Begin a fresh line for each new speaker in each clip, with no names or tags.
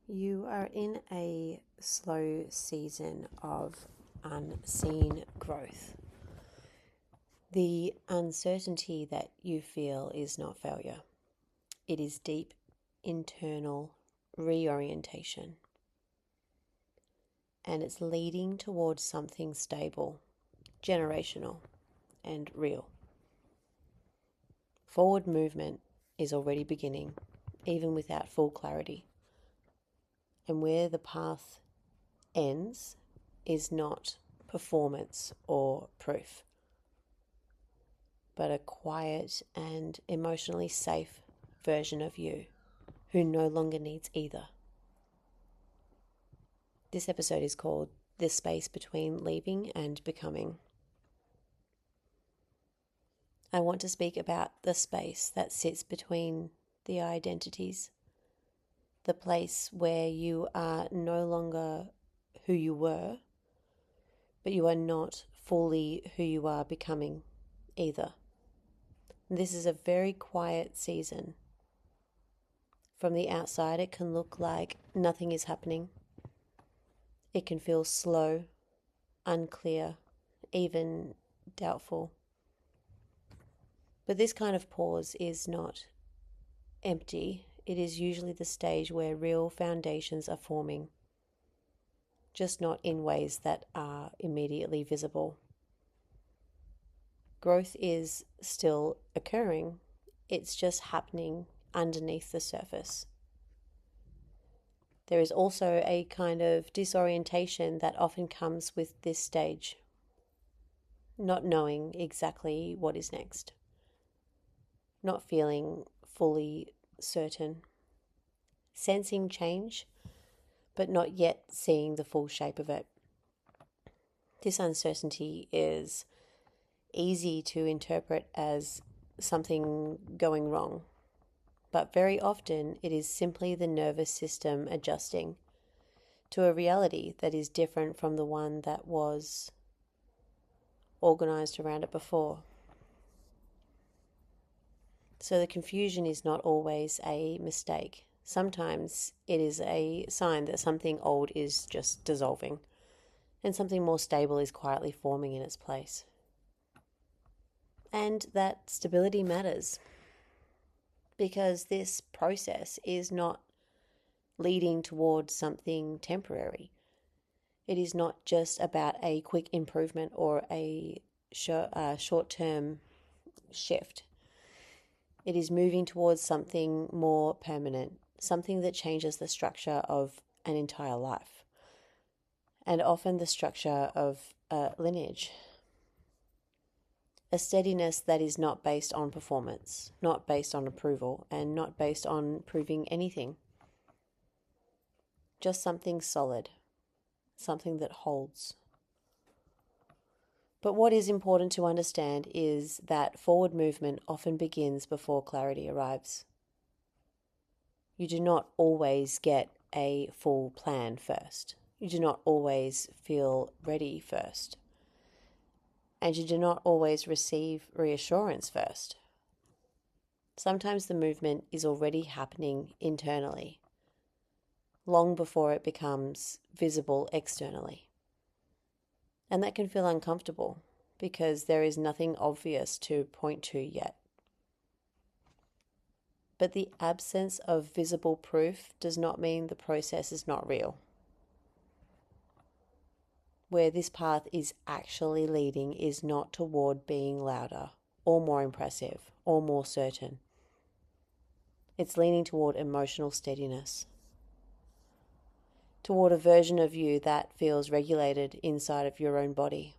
You are in a slow season of unseen growth. The uncertainty that you feel is not failure. It is deep internal reorientation. And it's leading towards something stable, generational, and real. Forward movement is already beginning, even without full clarity. And where the path ends is not performance or proof, but a quiet and emotionally safe version of you who no longer needs either. This episode is called The Space Between Leaving and Becoming. I want to speak about the space that sits between the identities, the place where you are no longer who you were, but you are not fully who you are becoming either. This is a very quiet season. From the outside, it can look like nothing is happening. It can feel slow, unclear, even doubtful. But this kind of pause is not empty. It is usually the stage where real foundations are forming, just not in ways that are immediately visible. Growth is still occurring. It's just happening underneath the surface. There is also a kind of disorientation that often comes with this stage, not knowing exactly what is next, not feeling fully certain, sensing change, but not yet seeing the full shape of it. This uncertainty is easy to interpret as something going wrong, but very often it is simply the nervous system adjusting to a reality that is different from the one that was organized around it before. So the confusion is not always a mistake. Sometimes it is a sign that something old is just dissolving and something more stable is quietly forming in its place. And that stability matters because this process is not leading towards something temporary. It is not just about a quick improvement or a short-term shift. It is moving towards something more permanent, something that changes the structure of an entire life, and often the structure of a lineage. A steadiness that is not based on performance, not based on approval, and not based on proving anything. Just something solid, something that holds. But what is important to understand is that forward movement often begins before clarity arrives. You do not always get a full plan first. You do not always feel ready first. And you do not always receive reassurance first. Sometimes the movement is already happening internally, long before it becomes visible externally. And that can feel uncomfortable because there is nothing obvious to point to yet. But the absence of visible proof does not mean the process is not real. Where this path is actually leading is not toward being louder or more impressive or more certain. It's leaning toward emotional steadiness, toward a version of you that feels regulated inside of your own body,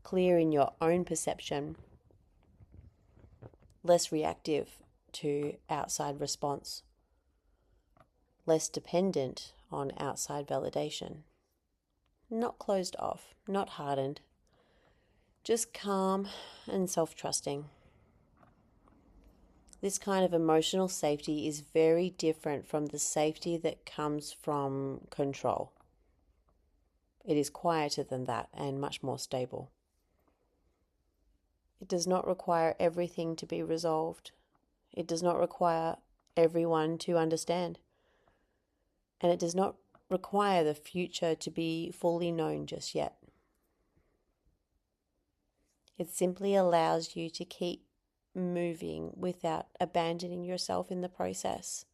clear in your own perception, less reactive to outside response, less dependent on outside validation, not closed off, not hardened, just calm and self-trusting. This kind of emotional safety is very different from the safety that comes from control. It is quieter than that and much more stable. It does not require everything to be resolved. It does not require everyone to understand. And it does not require the future to be fully known just yet. It simply allows you to keep moving without abandoning yourself in the process.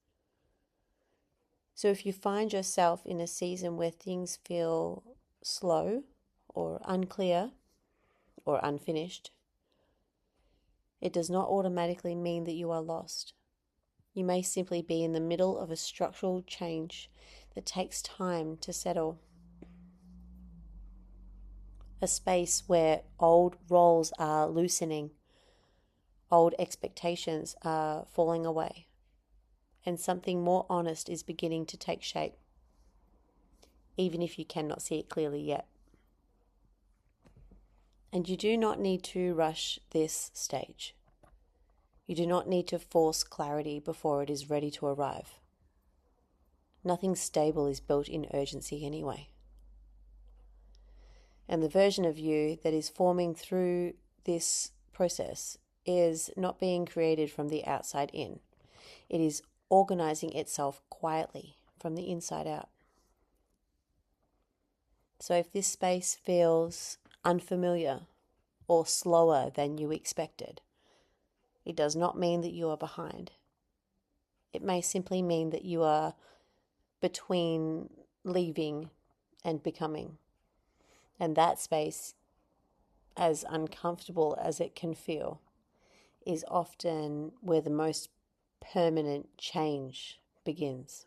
So if you find yourself in a season where things feel slow or unclear or unfinished, it does not automatically mean that you are lost. You may simply be in the middle of a structural change that takes time to settle. A space where old roles are loosening, old expectations are falling away, and something more honest is beginning to take shape, even if you cannot see it clearly yet. And you do not need to rush this stage. You do not need to force clarity before it is ready to arrive. Nothing stable is built in urgency anyway. And the version of you that is forming through this process is not being created from the outside in. It is organizing itself quietly from the inside out. So if this space feels unfamiliar or slower than you expected, it does not mean that you are behind. It may simply mean that you are between leaving and becoming. And that space, as uncomfortable as it can feel, is often where the most permanent change begins.